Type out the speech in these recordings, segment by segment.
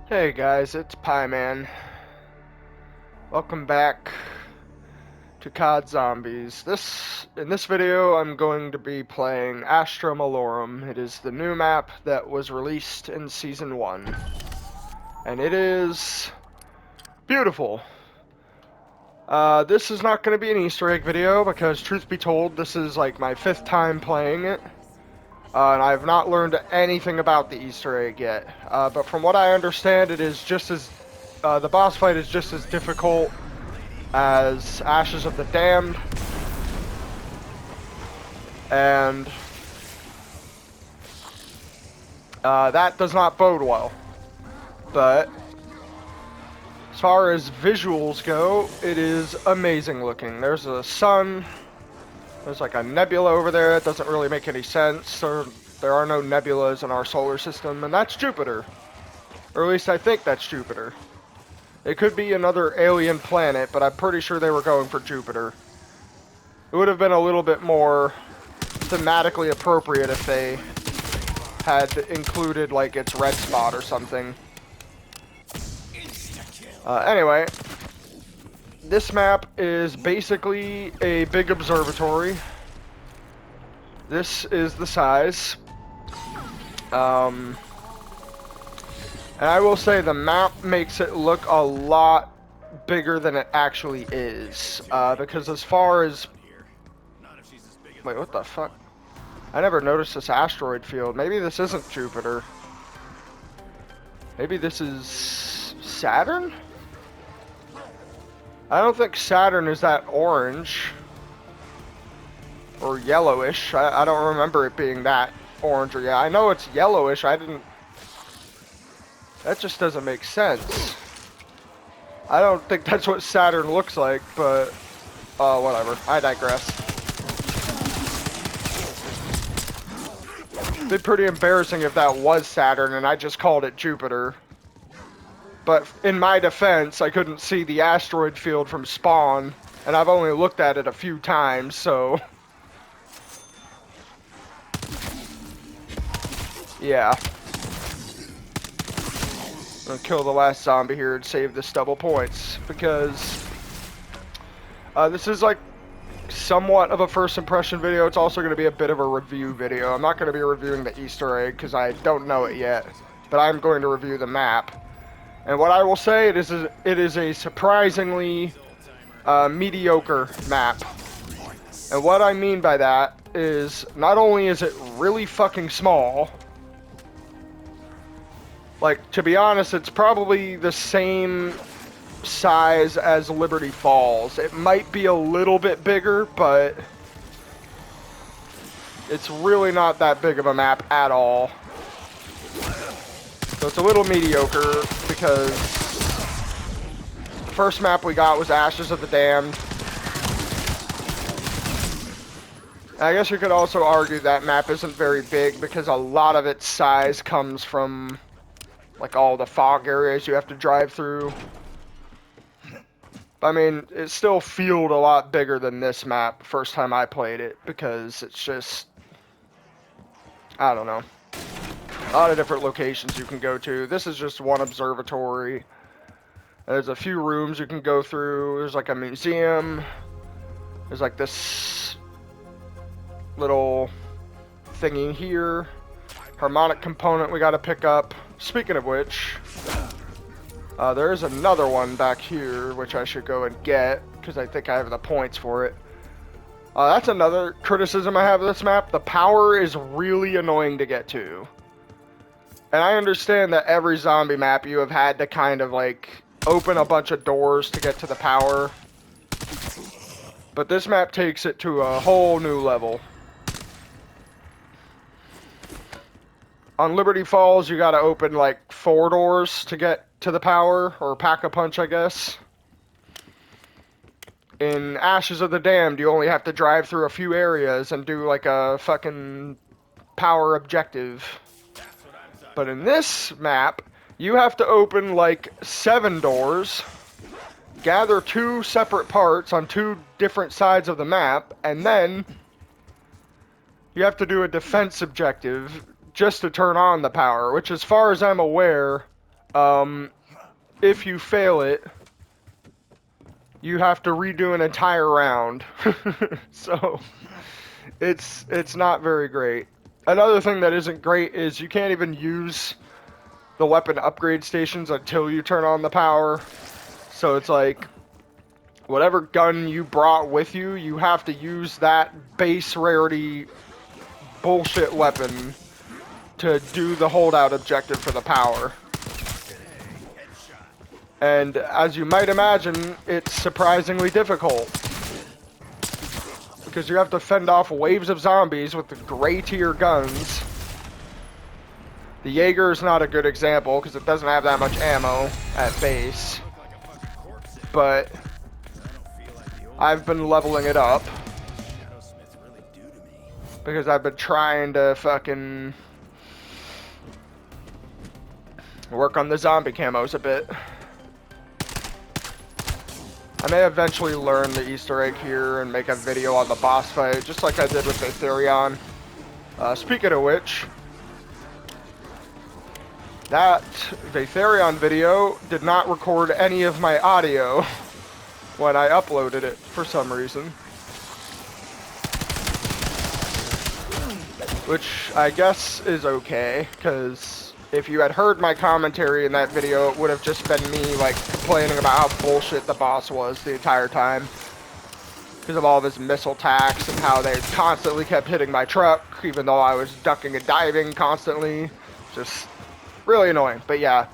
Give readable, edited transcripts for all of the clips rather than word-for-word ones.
Hey guys, it's Pie Man. Welcome back to COD Zombies. In this video, I'm going to be playing ASTRA Malorum. It is the new map that was released in Season 1. And it is beautiful. This is not going to be an Easter egg video because, truth be told, this is like my 5th time playing it. And I've not learned anything about the Easter egg yet. But from what I understand, it is just as the boss fight is just as difficult as Ashes of the Damned, and that does not bode well. But as far as visuals go, it is amazing looking. There's a sun, there's like a nebula over there. It doesn't really make any sense. There are no nebulas in our solar system, and that's Jupiter. Or at least I think that's Jupiter. It could be another alien planet, but I'm pretty sure they were going for Jupiter. It would have been a little bit more thematically appropriate if they had included, like, its red spot or something. Anyway, this map is basically a big observatory. This is the size. And I will say the map makes it look a lot bigger than it actually is. Because as far as... Wait, what the fuck? I never noticed this asteroid field. Maybe this isn't Jupiter. Maybe this is Saturn? I don't think Saturn is that orange. Or yellowish. I don't remember it being that orange or yeah. I know it's yellowish. I didn't... That just doesn't make sense. I don't think that's what Saturn looks like, but... whatever. I digress. It'd be pretty embarrassing if that was Saturn and I just called it Jupiter. But in my defense, I couldn't see the asteroid field from spawn, and I've only looked at it a few times, so... Yeah. I'm gonna kill the last zombie here and save this double points, because... this is like somewhat of a first impression video. It's also going to be a bit of a review video. I'm not going to be reviewing the Easter egg because I don't know it yet, but I'm going to review the map. And what I will say, it is a surprisingly mediocre map. And what I mean by that is, not only is it really fucking small, like, to be honest, it's probably the same size as Liberty Falls. It might be a little bit bigger, but it's really not that big of a map at all. So it's a little mediocre because the first map we got was Ashes of the Damned. I guess you could also argue that map isn't very big because a lot of its size comes from like all the fog areas you have to drive through. I mean, it still feels a lot bigger than this map first time I played it, because it's just, I don't know, a lot of different locations you can go to. This is just one observatory. There's a few rooms you can go through. There's like a museum. There's like this little thingy here. Harmonic component we gotta pick up. Speaking of which... there is another one back here, which I should go and get, because I think I have the points for it. That's another criticism I have of this map. The power is really annoying to get to. And I understand that every zombie map you have had to kind of, like, open a bunch of doors to get to the power. But this map takes it to a whole new level. On Liberty Falls, you gotta open, like, 4 doors to get to the power, or pack-a-punch, I guess. In Ashes of the Damned, you only have to drive through a few areas and do, like, a fucking power objective. But in this map, you have to open, like, 7 doors, gather 2 separate parts on 2 different sides of the map, and then you have to do a defense objective just to turn on the power, which, as far as I'm aware, If you fail it, you have to redo an entire round. So it's not very great. Another thing that isn't great is you can't even use the weapon upgrade stations until you turn on the power. So it's like, whatever gun you brought with you, you have to use that base rarity bullshit weapon to do the holdout objective for the power. And as you might imagine, it's surprisingly difficult. Because you have to fend off waves of zombies with the gray tier guns. The Jaeger is not a good example because it doesn't have that much ammo at base. But I've been leveling it up. Because I've been trying to fucking work on the zombie camos a bit. I may eventually learn the Easter egg here and make a video on the boss fight, just like I did with Aetherion. Speaking of which, that Aetherion video did not record any of my audio when I uploaded it for some reason. Which I guess is okay, because if you had heard my commentary in that video, it would have just been me, like, complaining about how bullshit the boss was the entire time. Because of all of his missile attacks and how they constantly kept hitting my truck, even though I was ducking and diving constantly. Just really annoying. But yeah.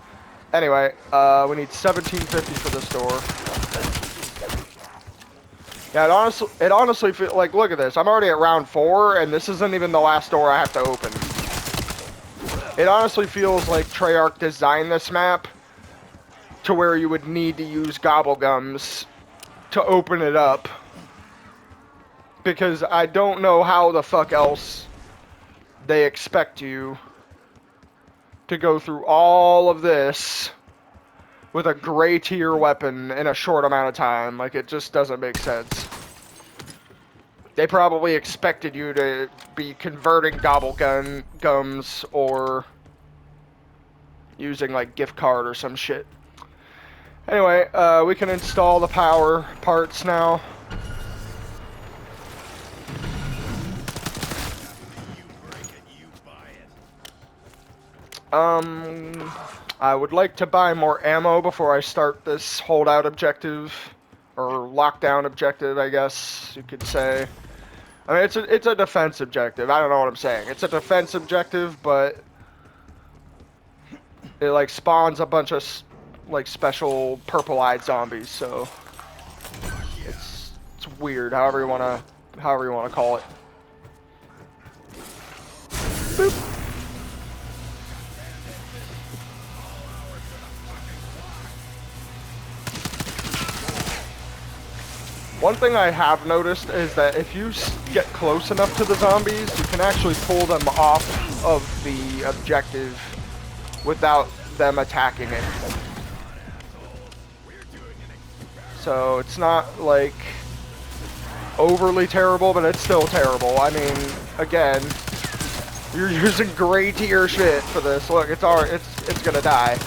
Anyway, we need $17.50 for this door. Yeah, it honestly feels like, look at this. I'm already at round 4, and this isn't even the last door I have to open. It honestly feels like Treyarch designed this map to where you would need to use gobblegums to open it up. Because I don't know how the fuck else they expect you to go through all of this with a gray tier weapon in a short amount of time. Like, it just doesn't make sense. They probably expected you to be converting gums or using, like, gift card or some shit. Anyway, we can install the power parts now. I would like to buy more ammo before I start this holdout objective, or lockdown objective, I guess you could say. I mean, it's a defense objective. I don't know what I'm saying. It's a defense objective, but it like spawns a bunch of like special purple-eyed zombies. So it's weird. However you wanna call it. Boop. One thing I have noticed is that if you get close enough to the zombies, you can actually pull them off of the objective without them attacking it. So it's not like overly terrible, but it's still terrible. I mean, again, you're using gray tier shit for this. Look, it's gonna die.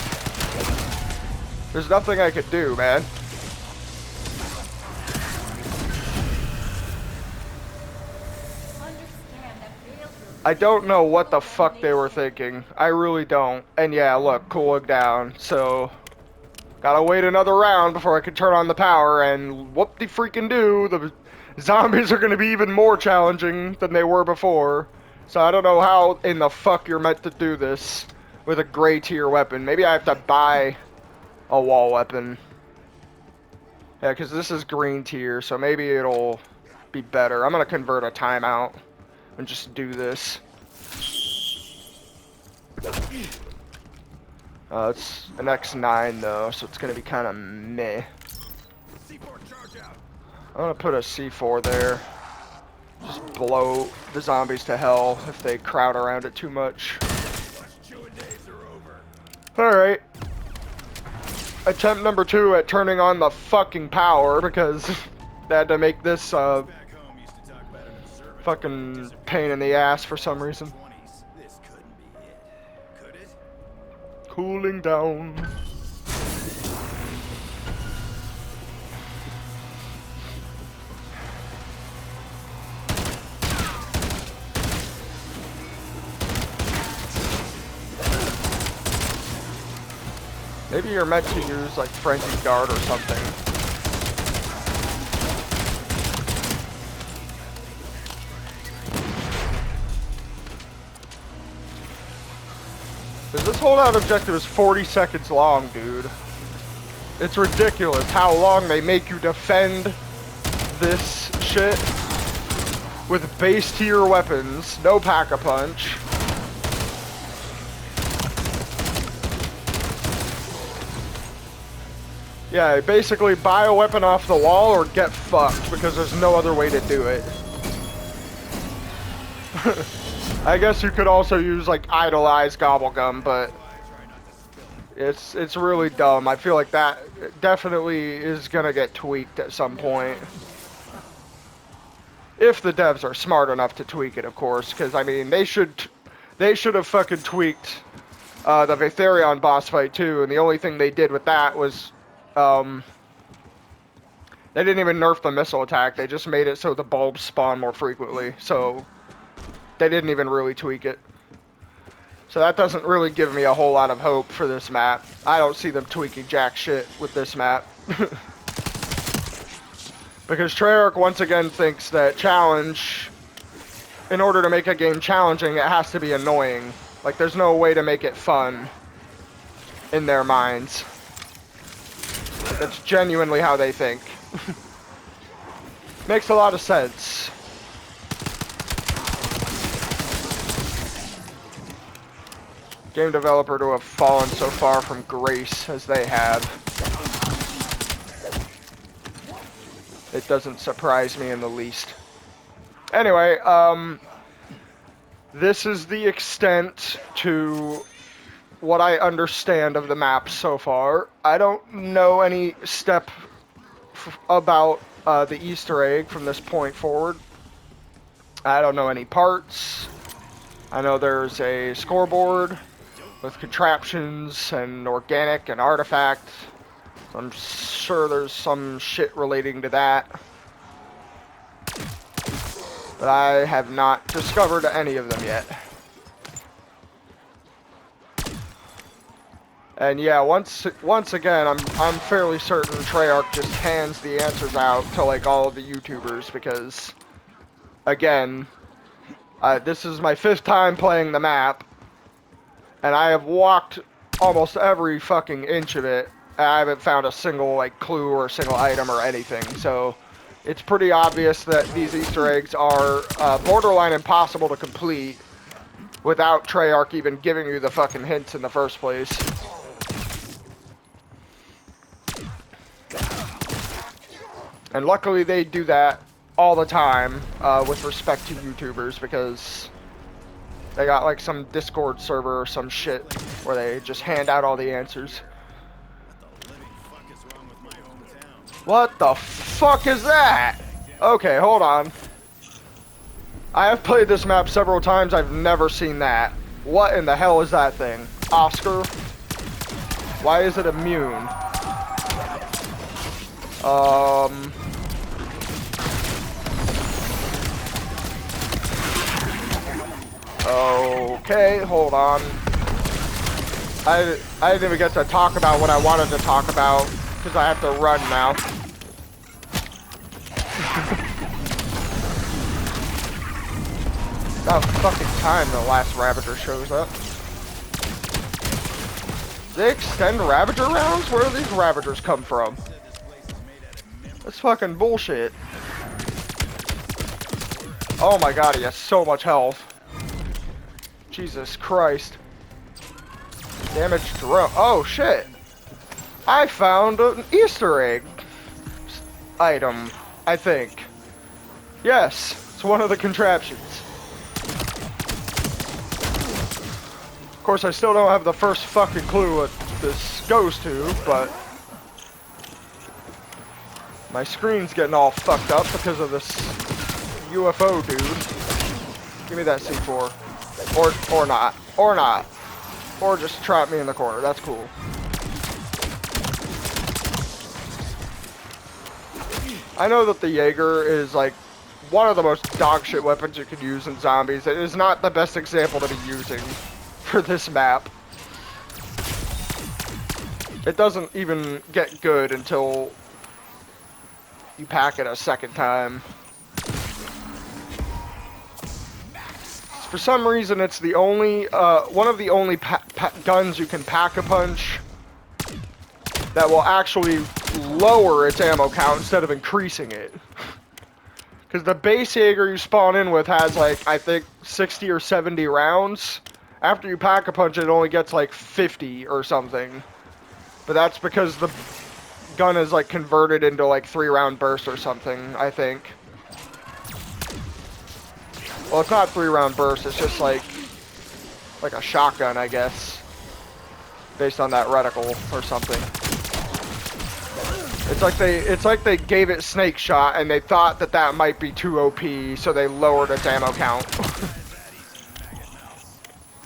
There's nothing I could do, man. I don't know what the fuck they were thinking. I really don't. And yeah, look, cooling down. So, gotta wait another round before I can turn on the power, and whoop-de-freaking-do, the zombies are gonna be even more challenging than they were before. So I don't know how in the fuck you're meant to do this with a gray tier weapon. Maybe I have to buy a wall weapon. Yeah, because this is green tier, so maybe it'll be better. I'm gonna convert a timeout and just do this. It's an X9 though, so it's gonna be kind of meh. I'm gonna put a C4 there. Just blow the zombies to hell if they crowd around it too much. Alright. Attempt number 2 at turning on the fucking power, because they had to make this fucking pain in the ass for some reason. cooling down. Maybe you're meant to use like Frenzied Guard or something. Cause this holdout objective is 40 seconds long, dude. It's ridiculous how long they make you defend this shit with base tier weapons, no pack-a-punch. Yeah, basically buy a weapon off the wall or get fucked because there's no other way to do it. I guess you could also use like Idolize Gobblegum, but it's really dumb. I feel like that definitely is gonna get tweaked at some point. If the devs are smart enough to tweak it, of course, because I mean they should have fucking tweaked the Vatherion boss fight too, and the only thing they did with that was they didn't even nerf the missile attack. They just made it so the bulbs spawn more frequently. So they didn't even really tweak it. So that doesn't really give me a whole lot of hope for this map. I don't see them tweaking jack shit with this map. Because Treyarch once again thinks that challenge, in order to make a game challenging, it has to be annoying. Like there's no way to make it fun in their minds. That's genuinely how they think. Makes a lot of sense. Game developer to have fallen so far from grace as they have. It doesn't surprise me in the least. Anyway, this is the extent to what I understand of the map so far. I don't know any step about the Easter egg from this point forward. I don't know any parts. I know there's a scoreboard with contraptions and organic and artifact. So I'm sure there's some shit relating to that. But I have not discovered any of them yet. And yeah, once again, I'm fairly certain Treyarch just hands the answers out to like all of the YouTubers because, again, this is my 5th time playing the map, and I have walked almost every fucking inch of it. And I haven't found a single like clue or a single item or anything. So it's pretty obvious that these Easter eggs are borderline impossible to complete without Treyarch even giving you the fucking hints in the first place. And luckily they do that all the time with respect to YouTubers because they got like some Discord server or some shit where they just hand out all the answers. What the fuck is that? Okay, hold on. I have played this map several times. I've never seen that. What in the hell is that thing? Oscar? Why is it immune? Okay, hold on. I didn't even get to talk about what I wanted to talk about because I have to run now. About fucking time the last Ravager shows up. They extend Ravager rounds? Where do these Ravagers come from? That's fucking bullshit. Oh my god, he has so much health. Jesus Christ. Damaged drone. Oh shit. I found an Easter egg item, I think. Yes, it's one of the contraptions. Of course, I still don't have the first fucking clue what this goes to, but my screen's getting all fucked up because of this UFO dude. Give me that C4. Or not. Or not. Or just trap me in the corner. That's cool. I know that the Jaeger is like one of the most dog shit weapons you can use in zombies. It is not the best example to be using for this map. It doesn't even get good until you pack it a second time. For some reason, it's the only, one of the only guns you can pack-a-punch that will actually lower its ammo count instead of increasing it. Because the base Jaeger you spawn in with has, like, I think 60 or 70 rounds. After you pack-a-punch, it only gets, like, 50 or something. But that's because the gun is, like, converted into, like, 3-round bursts or something, I think. Well, it's not 3-round bursts, it's just, like a shotgun, I guess. Based on that reticle or something. It's like they gave it snake shot and they thought that that might be too OP, so they lowered its ammo count.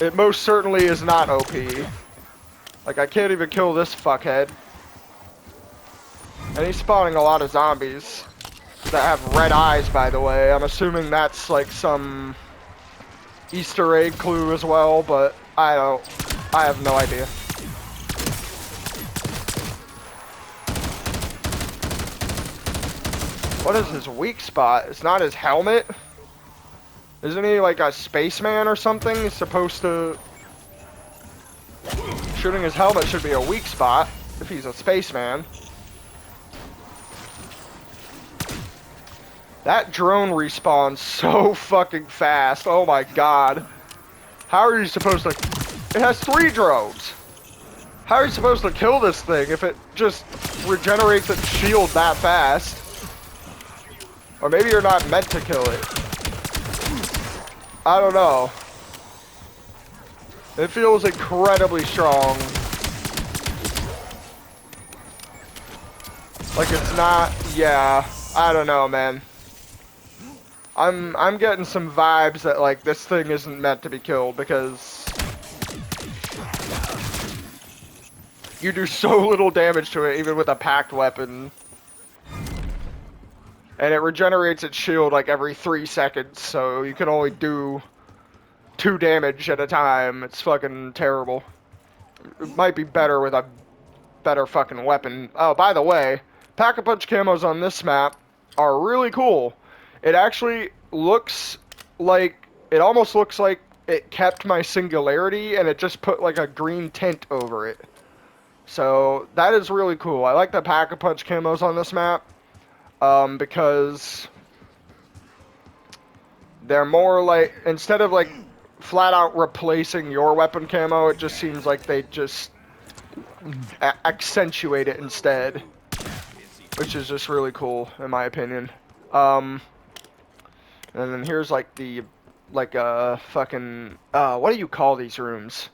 It most certainly is not OP. Like, I can't even kill this fuckhead. And he's spawning a lot of zombies that have red eyes, by the way. I'm assuming that's like some Easter egg clue as well, but I have no idea. What is his weak spot? It's not his helmet? Isn't he like a spaceman or something? He's supposed to... Shooting his helmet should be a weak spot if he's a spaceman. That drone respawns so fucking fast. Oh my god. How are you supposed to... It has 3 drones. How are you supposed to kill this thing if it just regenerates its shield that fast? Or maybe you're not meant to kill it. I don't know. It feels incredibly strong. Like it's not... Yeah. I don't know, man. I'm getting some vibes that like this thing isn't meant to be killed because you do so little damage to it even with a packed weapon. And it regenerates its shield like every 3 seconds, so you can only do 2 damage at a time. It's fucking terrible. It might be better with a better fucking weapon. Oh, by the way, pack-a-punch camos on this map are really cool. It actually looks like, it almost looks like it kept my singularity and it just put like a green tint over it. So that is really cool. I like the pack-a-punch camos on this map because they're more like, instead of like flat out replacing your weapon camo, it just seems like they just accentuate it instead, which is just really cool in my opinion. And then here's like the, like fucking, what do you call these rooms?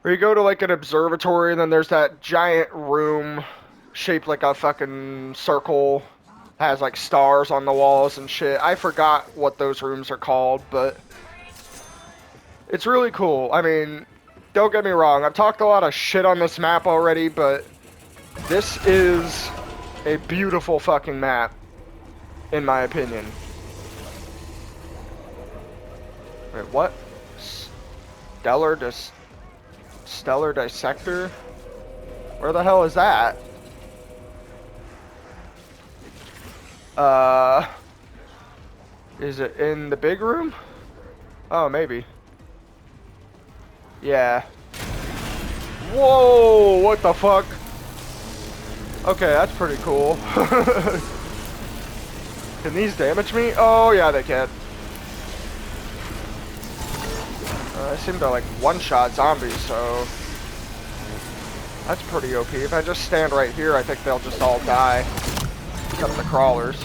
Where you go to like an observatory and then there's that giant room shaped like a fucking circle, has like stars on the walls and shit. I forgot what those rooms are called, but it's really cool. I mean, don't get me wrong, I've talked a lot of shit on this map already, but this is a beautiful fucking map, in my opinion. Wait, what? Stellar Dissector? Where the hell is that? Is it in the big room? Oh, maybe. Yeah. Whoa, what the fuck? Okay, that's pretty cool. Can these damage me? Oh, yeah, they can. I seem to like one-shot zombies, so that's pretty OP. If I just stand right here, I think they'll just all die. Except the crawlers.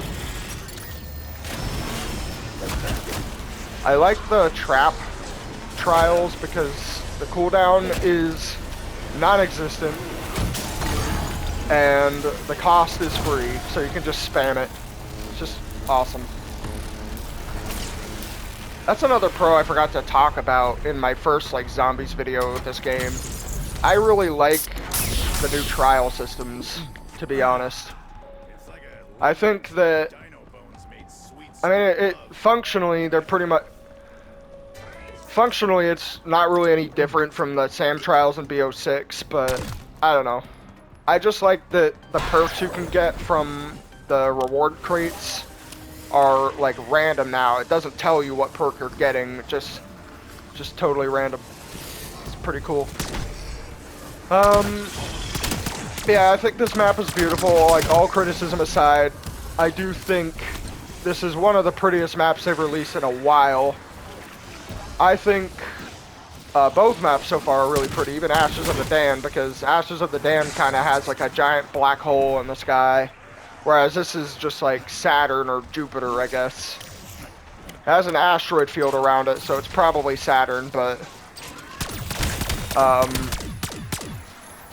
I like the trap trials because the cooldown is non-existent and the cost is free, so you can just spam it. It's just awesome. That's another pro I forgot to talk about in my first, like, zombies video with this game. I really like the new trial systems, to be honest. I think that, I mean, it functionally, they're pretty much, functionally, it's not really any different from the SAM trials in BO6, but I don't know. I just like that the perks you can get from the reward crates are like random now. It doesn't tell you what perk you're getting, just totally random. It's pretty cool. Yeah, I think this map is beautiful. Like, all criticism aside, I do think this is one of the prettiest maps they've released in a while. I think both maps so far are really pretty, even Ashes of the Dam, because Ashes of the Dam kind of has like a giant black hole in the sky, whereas this is just like Saturn or Jupiter, I guess. It has an asteroid field around it, so it's probably Saturn, but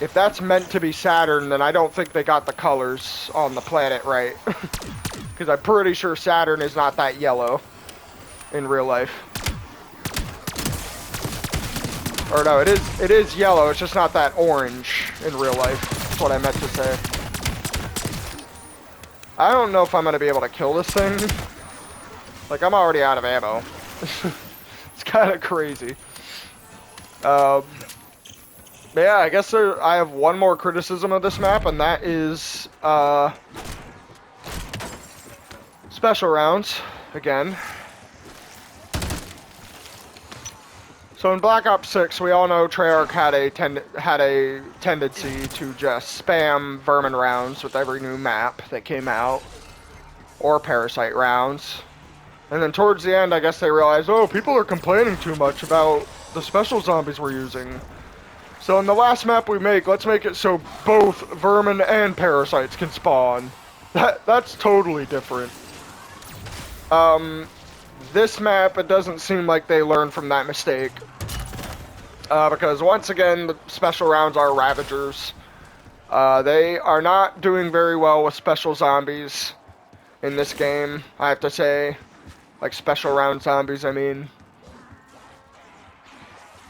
if that's meant to be Saturn, then I don't think they got the colors on the planet right. Because I'm pretty sure Saturn is not that yellow in real life. Or no, it is yellow, it's just not that orange in real life. That's what I meant to say. I don't know if I'm going to be able to kill this thing. Like, I'm already out of ammo. It's kind of crazy. But yeah, I guess I have one more criticism of this map, and that is special rounds, again. So in Black Ops 6, we all know Treyarch had a tendency to just spam vermin rounds with every new map that came out, or parasite rounds. And then towards the end, I guess they realized, oh, people are complaining too much about the special zombies we're using. So in the last map we make, let's make it so both vermin and parasites can spawn. That's totally different. This map, it doesn't seem like they learned from that mistake. Because once again, the special rounds are Ravagers. They are not doing very well with special zombies in this game, I have to say. Like, special round zombies, I mean.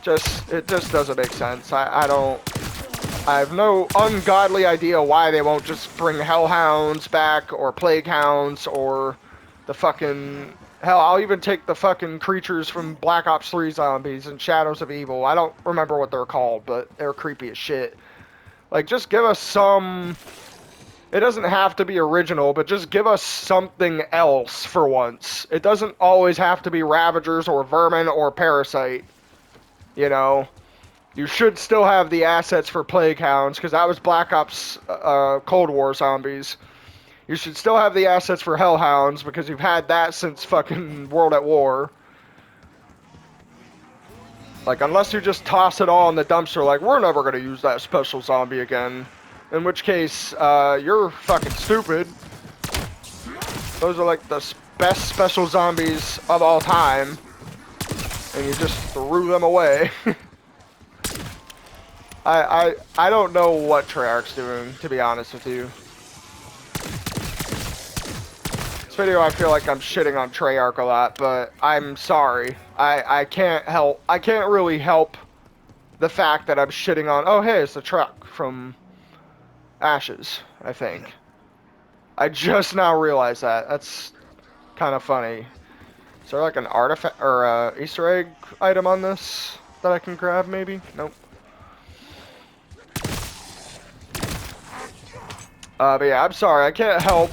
It just doesn't make sense. I have no ungodly idea why they won't just bring Hellhounds back, or Plague Hounds, or the fucking... Hell, I'll even take the fucking creatures from Black Ops 3 zombies and Shadows of Evil. I don't remember what they're called, but they're creepy as shit. Like, just give us some... It doesn't have to be original, but just give us something else for once. It doesn't always have to be Ravagers or Vermin or Parasite. You know? You should still have the assets for Plague Hounds, because that was Black Ops Cold War zombies. You should still have the assets for Hellhounds, because you've had that since fucking World at War. Like, unless you just toss it all in the dumpster, like, we're never going to use that special zombie again. In which case, you're fucking stupid. Those are, like, the best special zombies of all time. And you just threw them away. I don't know what Treyarch's doing, to be honest with you. This video, I feel like I'm shitting on Treyarch a lot, but I'm sorry. I can't really help the fact that I'm shitting on, oh hey, it's the truck from Ashes, I think. I just now realized that. That's kind of funny. Is there like an artifact or a Easter egg item on this that I can grab maybe? Nope. But yeah, I'm sorry, I can't help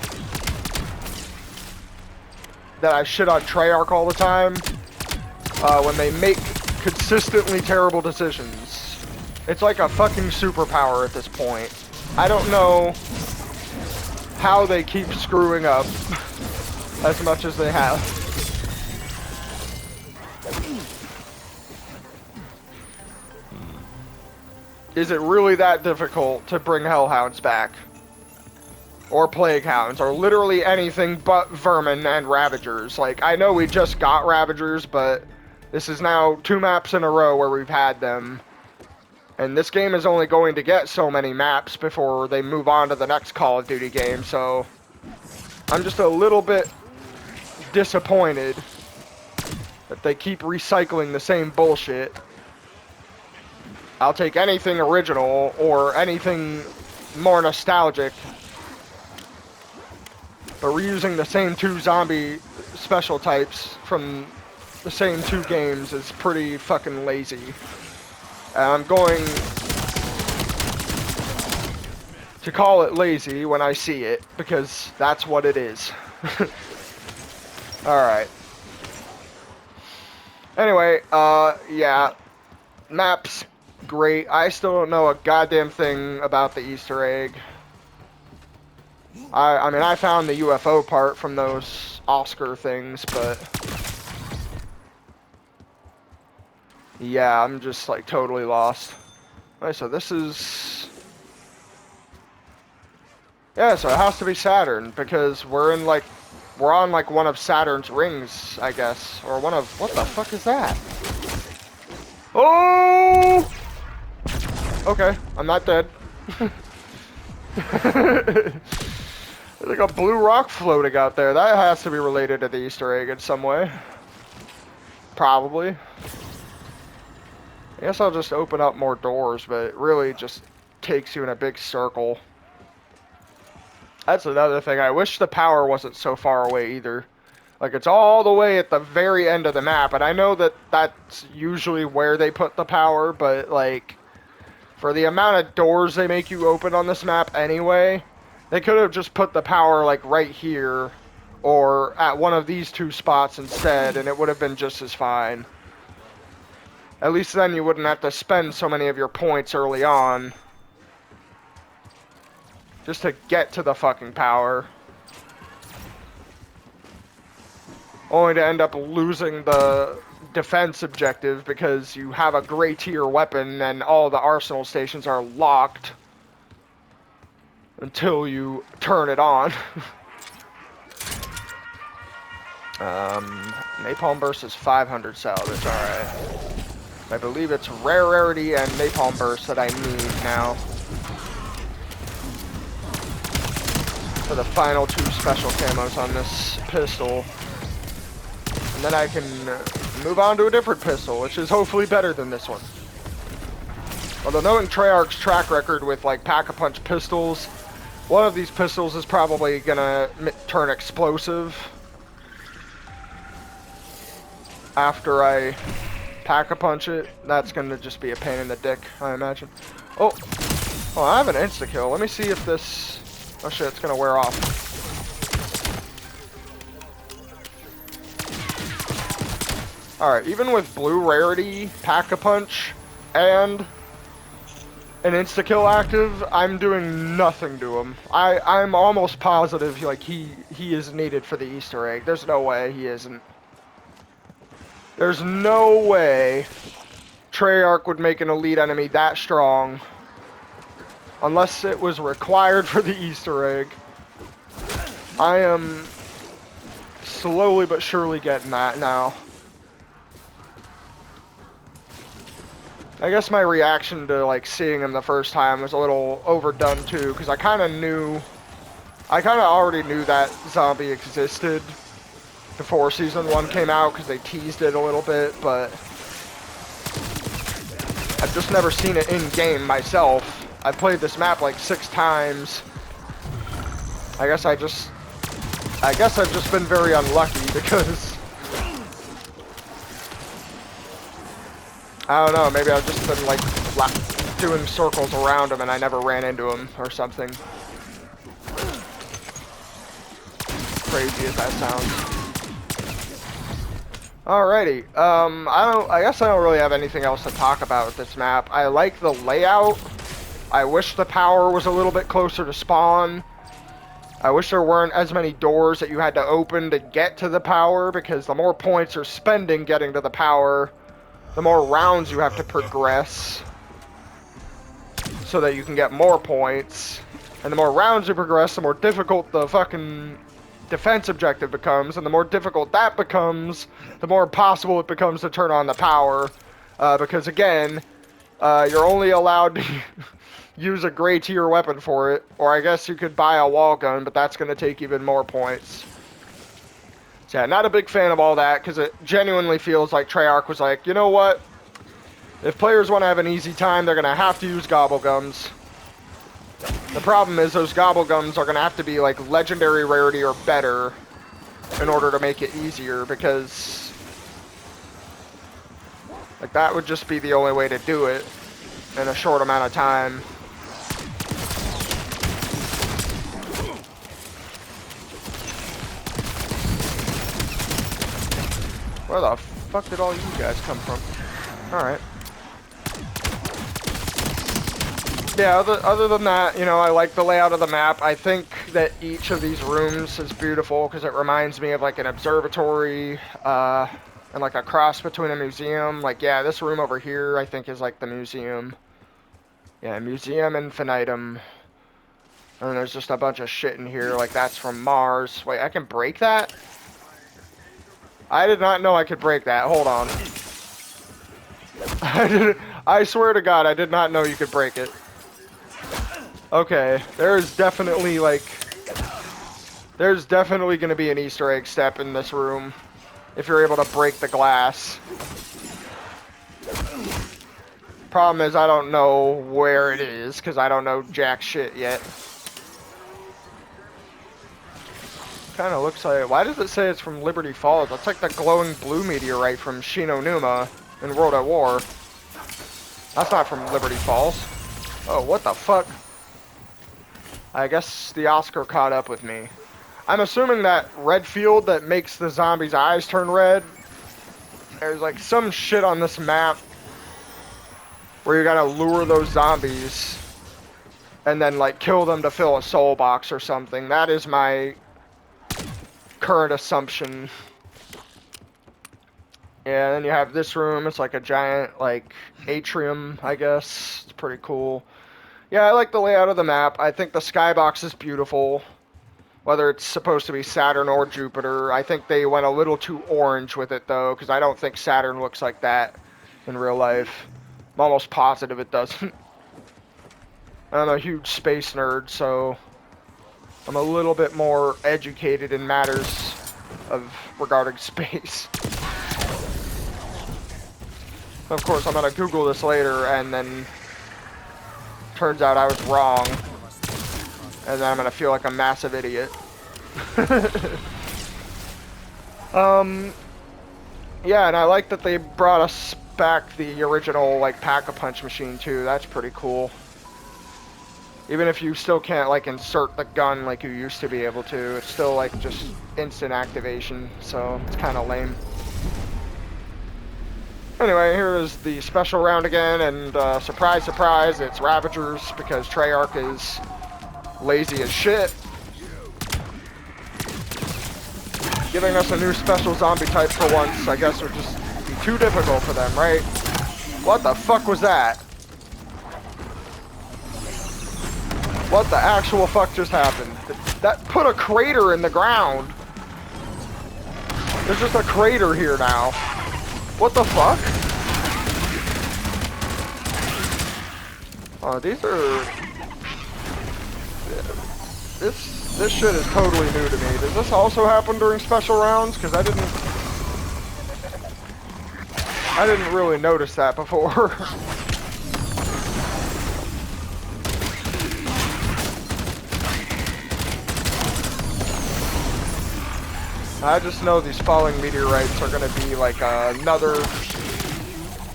that I shit on Treyarch all the time when they make consistently terrible decisions. It's like a fucking superpower at this point. I don't know how they keep screwing up as much as they have. Is it really that difficult to bring Hellhounds back? Or Plague Hounds, or literally anything but Vermin and Ravagers. Like, I know we just got Ravagers, but this is now 2 maps in a row where we've had them. And this game is only going to get so many maps before they move on to the next Call of Duty game, so I'm just a little bit disappointed that they keep recycling the same bullshit. I'll take anything original or anything more nostalgic. But reusing the same 2 zombie special types from the same 2 games is pretty fucking lazy. And I'm going to call it lazy when I see it, because that's what it is. Alright. Anyway, yeah. Maps, great. I still don't know a goddamn thing about the Easter egg. I mean, I found the UFO part from those Oscar things, but... yeah, I'm just, like, totally lost. Alright, so this is... yeah, so it has to be Saturn, because we're on, like, one of Saturn's rings, I guess. Or one of... what the fuck is that? Oh! Okay, I'm not dead. There's like a blue rock floating out there. That has to be related to the Easter egg in some way. Probably. I guess I'll just open up more doors, but it really just takes you in a big circle. That's another thing. I wish the power wasn't so far away either. Like, it's all the way at the very end of the map, and I know that that's usually where they put the power, but, like, for the amount of doors they make you open on this map anyway, they could have just put the power, like, right here, or at one of these 2 spots instead, and it would have been just as fine. At least then you wouldn't have to spend so many of your points early on just to get to the fucking power. Only to end up losing the defense objective because you have a gray tier weapon and all the arsenal stations are locked until you turn it on. Napalm burst is 500 salvage, alright. I believe it's rarity and napalm burst that I need now for the final 2 special camos on this pistol. And then I can move on to a different pistol, which is hopefully better than this one. Although knowing Treyarch's track record with, like, pack-a-punch pistols, one of these pistols is probably gonna turn explosive after I pack-a-punch it. That's gonna just be a pain in the dick, I imagine. Oh, I have an insta-kill. Let me see if this... oh shit, it's gonna wear off. Alright, even with blue rarity, pack-a-punch, and an insta-kill active, I'm doing nothing to him. I'm almost positive, like, he is needed for the Easter egg. There's no way he isn't. There's no way Treyarch would make an elite enemy that strong unless it was required for the Easter egg. I am slowly but surely getting that now. I guess my reaction to, like, seeing him the first time was a little overdone too, because I kind of already knew that zombie existed before Season 1 came out, because they teased it a little bit, but I've just never seen it in-game myself. I've played this map like 6 times. I guess I've just been very unlucky, because I don't know, maybe I've just been, like, doing circles around him and I never ran into him or something. Crazy as that sounds. Alrighty, I guess I don't really have anything else to talk about with this map. I like the layout. I wish the power was a little bit closer to spawn. I wish there weren't as many doors that you had to open to get to the power, because the more points you're spending getting to the power, the more rounds you have to progress so that you can get more points. And the more rounds you progress, the more difficult the fucking defense objective becomes. And the more difficult that becomes, the more impossible it becomes to turn on the power. Because again, you're only allowed to use a gray tier weapon for it. Or I guess you could buy a wall gun, but that's going to take even more points. So yeah, not a big fan of all that, because it genuinely feels like Treyarch was like, you know what? If players want to have an easy time, they're going to have to use Gobblegums. The problem is those Gobblegums are going to have to be like legendary rarity or better in order to make it easier, because like that would just be the only way to do it in a short amount of time. Where the fuck did all you guys come from? Alright. Yeah, other than that, you know, I like the layout of the map. I think that each of these rooms is beautiful because it reminds me of like an observatory and like a cross between a museum. Like, yeah, this room over here I think is like the museum. Yeah, Museum Infinitum. And there's just a bunch of shit in here, like that's from Mars. Wait, I can break that? I did not know I could break that. Hold on. I swear to God, I did not know you could break it. Okay, there's definitely going to be an Easter egg step in this room if you're able to break the glass. Problem is, I don't know where it is because I don't know jack shit yet. Kind of looks like. Why does it say it's from Liberty Falls? That's like the glowing blue meteorite from Shinonuma in World at War. That's not from Liberty Falls. Oh, what the fuck? I guess the Oscar caught up with me. I'm assuming that red field that makes the zombies' eyes turn red. There's like some shit on this map where you gotta lure those zombies and then like kill them to fill a soul box or something. That is my current assumption. Yeah, then you have this room. It's like a giant like atrium, I guess. It's pretty cool. Yeah, I like the layout of the map. I think the skybox is beautiful. Whether it's supposed to be Saturn or Jupiter. I think they went a little too orange with it, though, because I don't think Saturn looks like that in real life. I'm almost positive it doesn't. I'm a huge space nerd, so I'm a little bit more educated in matters of regarding space. Of course, I'm going to Google this later, and then turns out I was wrong, and then I'm gonna feel like a massive idiot. Yeah, and I like that they brought us back the original like Pack-a-Punch machine too. That's pretty cool. Even if you still can't like insert the gun like you used to be able to, it's still like just instant activation, so it's kind of lame. Anyway, here is the special round again, and surprise, surprise, it's Ravagers, because Treyarch is lazy as shit. Giving us a new special zombie type for once, I guess would just be too difficult for them, right? What the fuck was that? What the actual fuck just happened? That put a crater in the ground. There's just a crater here now. What the fuck? Oh, these are... This shit is totally new to me. Does this also happen during special rounds? Because I didn't really notice that before. I just know these falling meteorites are going to be like another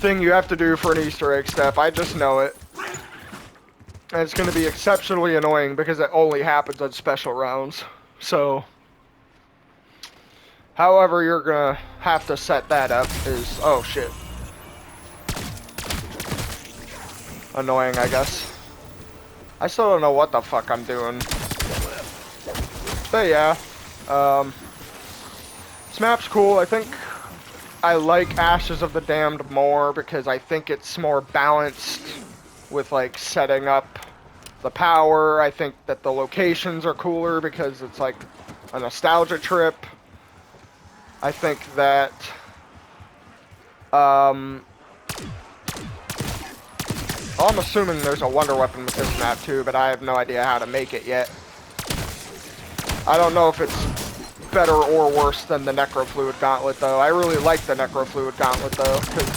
thing you have to do for an Easter egg step. I just know it. And it's going to be exceptionally annoying because it only happens on special rounds. So, however you're going to have to set that up is... Oh, shit. Annoying, I guess. I still don't know what the fuck I'm doing. But yeah. This map's cool. I think I like Ashes of the Damned more because I think it's more balanced with like setting up the power. I think that the locations are cooler because it's like a nostalgia trip. I think that I'm assuming there's a wonder weapon with this map too, but I have no idea how to make it yet. I don't know if it's better or worse than the Necrofluid Gauntlet, though. I really like the Necrofluid Gauntlet, though, because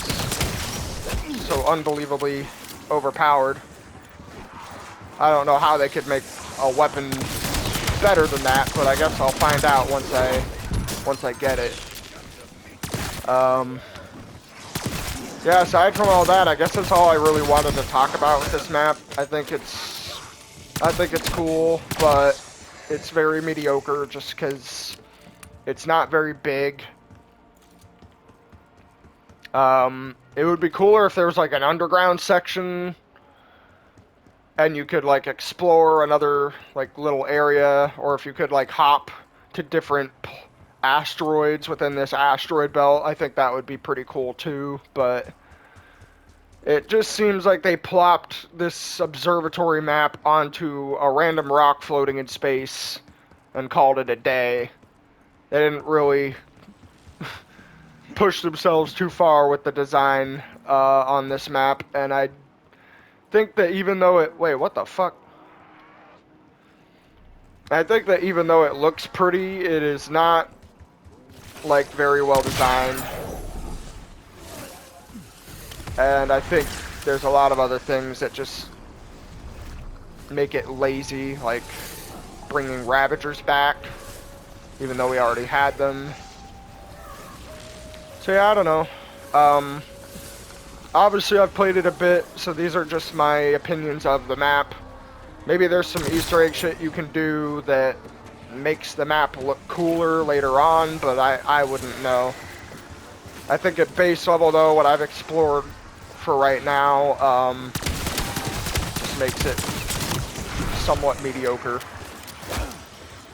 it's so unbelievably overpowered. I don't know how they could make a weapon better than that, but I guess I'll find out once I get it. Yeah, aside from all that, I guess that's all I really wanted to talk about with this map. I think it's cool, but it's very mediocre just because it's not very big. It would be cooler if there was like an underground section and you could like explore another like little area, or if you could like hop to different asteroids within this asteroid belt. I think that would be pretty cool too, but it just seems like they plopped this observatory map onto a random rock floating in space and called it a day. They didn't really push themselves too far with the design on this map, and I think that even though it... Wait, what the fuck? I think that even though it looks pretty, it is not, like, very well designed. And I think there's a lot of other things that just make it lazy, like bringing Ravagers back, even though we already had them. So yeah, I don't know. Obviously I've played it a bit, so these are just my opinions of the map. Maybe there's some Easter egg shit you can do that makes the map look cooler later on, but I wouldn't know. I think at base level, though, what I've explored for right now just makes it somewhat mediocre.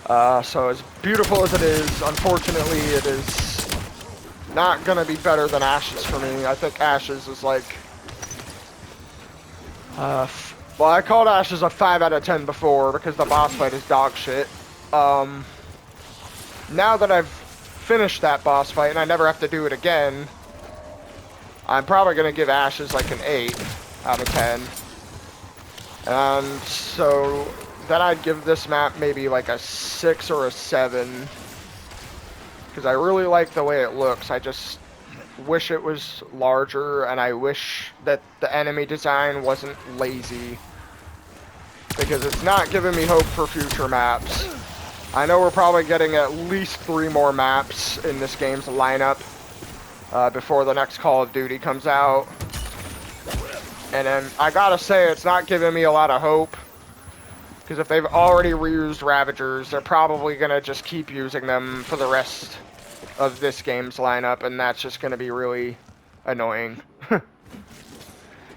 So as beautiful as it is, unfortunately, it is not going to be better than Ashes for me. I think Ashes is like... well, I called Ashes a 5 out of 10 before because the boss fight is dog shit. Now that I've finished that boss fight and I never have to do it again, I'm probably going to give Ashes like an 8 out of 10. And so then I'd give this map maybe like a 6 or a 7. Because I really like the way it looks. I just wish it was larger, and I wish that the enemy design wasn't lazy. Because it's not giving me hope for future maps. I know we're probably getting at least 3 more maps in this game's lineup before the next Call of Duty comes out. And then I gotta say, it's not giving me a lot of hope. Because if they've already reused Ravagers, they're probably gonna just keep using them for the rest of this game's lineup, and that's just gonna be really annoying.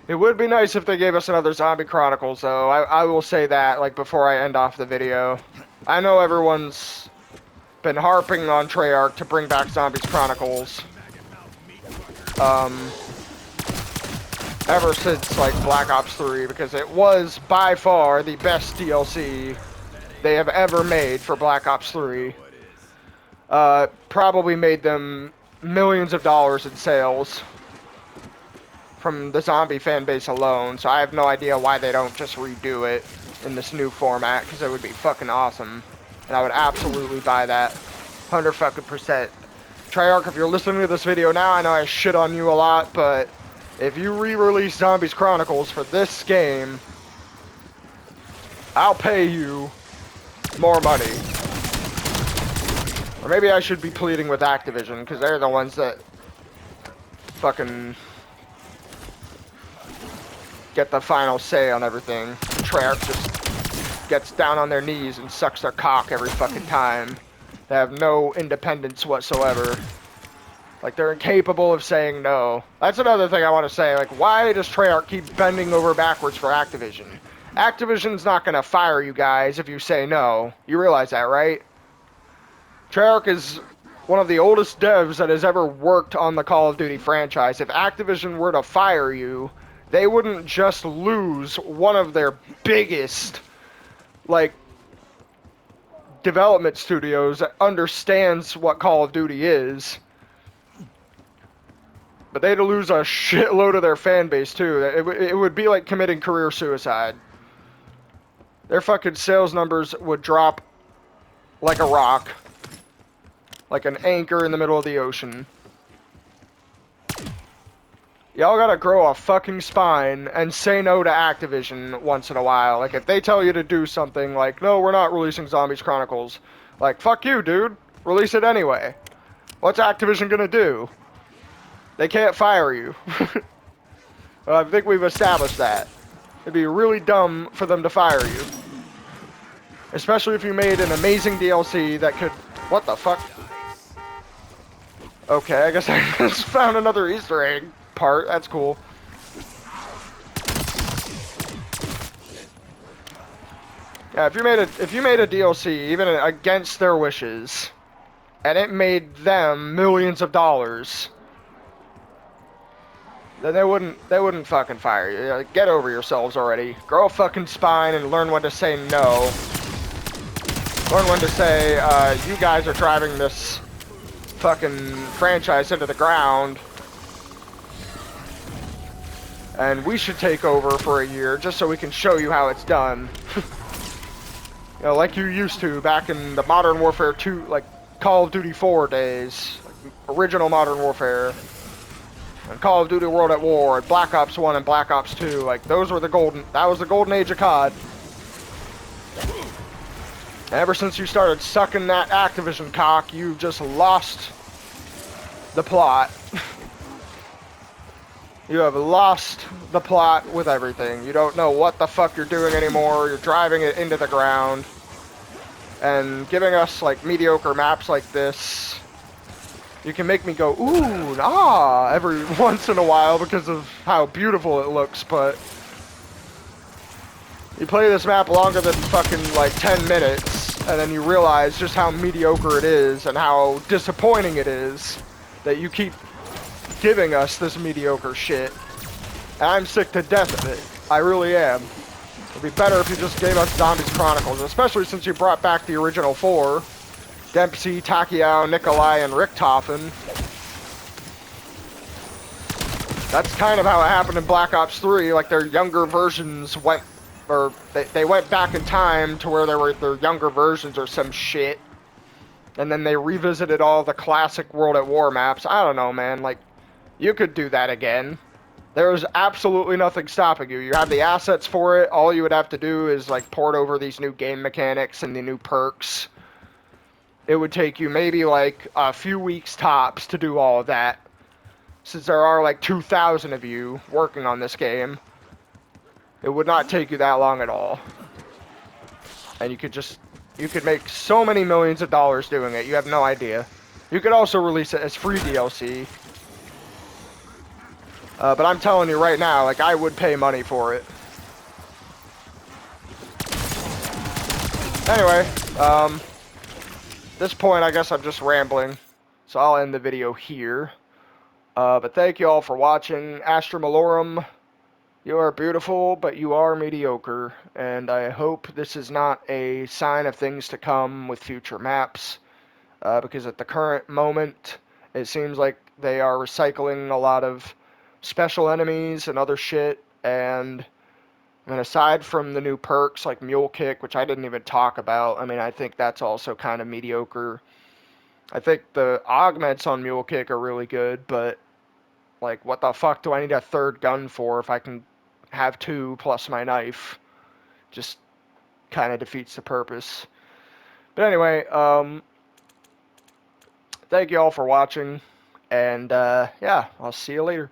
It would be nice if they gave us another Zombie Chronicles, though. I will say that, like, before I end off the video. I know everyone's been harping on Treyarch to bring back Zombies Chronicles. Ever since, like, Black Ops 3, because it was, by far, the best DLC they have ever made for Black Ops 3. Probably made them millions of dollars in sales from the zombie fan base alone, so I have no idea why they don't just redo it in this new format, because it would be fucking awesome, and I would absolutely buy that 100%. Treyarch, if you're listening to this video now, I know I shit on you a lot, but if you re-release Zombies Chronicles for this game, I'll pay you more money. Or maybe I should be pleading with Activision, because they're the ones that fucking get the final say on everything. Treyarch just gets down on their knees and sucks their cock every fucking time. They have no independence whatsoever. Like, they're incapable of saying no. That's another thing I want to say. Like, why does Treyarch keep bending over backwards for Activision? Activision's not going to fire you guys if you say no. You realize that, right? Treyarch is one of the oldest devs that has ever worked on the Call of Duty franchise. If Activision were to fire you, they wouldn't just lose one of their biggest, like, development studios that understands what Call of Duty is. But they'd lose a shitload of their fan base, too. It would be like committing career suicide. Their fucking sales numbers would drop like a rock. like an anchor in the middle of the ocean. Y'all gotta grow a fucking spine and say no to Activision once in a while. Like, if they tell you to do something like, no, we're not releasing Zombies Chronicles, like, fuck you, dude. Release it anyway. What's Activision gonna do? They can't fire you. Well, I think we've established that. It'd be really dumb for them to fire you. Especially if you made an amazing DLC that could... What the fuck? Okay, I guess I just found another Easter egg part. That's cool. Yeah, if you made a DLC, even against their wishes, and it made them millions of dollars, then they wouldn't fucking fire you. Like, get over yourselves already. Grow a fucking spine and learn when to say no. Learn when to say, you guys are driving this fucking franchise into the ground, and we should take over for a year just so we can show you how it's done. You know, like you used to back in the Modern Warfare 2, like Call of Duty 4 days, like original Modern Warfare, and Call of Duty World at War, and Black Ops 1 and Black Ops 2, like those were that was the golden age of COD. Ever since you started sucking that Activision cock, you've just lost the plot. You have lost the plot with everything. You don't know what the fuck you're doing anymore. You're driving it into the ground. And giving us, like, mediocre maps like this. You can make me go, ooh, ah, every once in a while because of how beautiful it looks, but... You play this map longer than fucking, like, 10 minutes, and then you realize just how mediocre it is and how disappointing it is that you keep giving us this mediocre shit. And I'm sick to death of it. I really am. It'd be better if you just gave us Zombies Chronicles, especially since you brought back the original 4. Dempsey, Takiao, Nikolai, and Richtofen. That's kind of how it happened in Black Ops 3, like their younger versions went, or they went back in time to where they were their younger versions or some shit. And then they revisited all the classic World at War maps. I don't know, man, like, you could do that again. There is absolutely nothing stopping you. You have the assets for it. All you would have to do is, like, port over these new game mechanics and the new perks. It would take you maybe, like, a few weeks tops to do all of that. Since there are, like, 2,000 of you working on this game, it would not take you that long at all. And you could make so many millions of dollars doing it. You have no idea. You could also release it as free DLC. But I'm telling you right now, like, I would pay money for it. Anyway, at this point, I guess I'm just rambling. So I'll end the video here. But thank you all for watching. ASTRA MALORUM, you are beautiful, but you are mediocre. And I hope this is not a sign of things to come with future maps. Because at the current moment, it seems like they are recycling a lot of special enemies and other shit, and I mean, aside from the new perks like Mule Kick, which I didn't even talk about, I mean, I think that's also kind of mediocre. I think the augments on Mule Kick are really good, but, like, what the fuck do I need a third gun for if I can have 2 plus my knife? Just kind of defeats the purpose. But anyway, thank you all for watching, and, yeah, I'll see you later.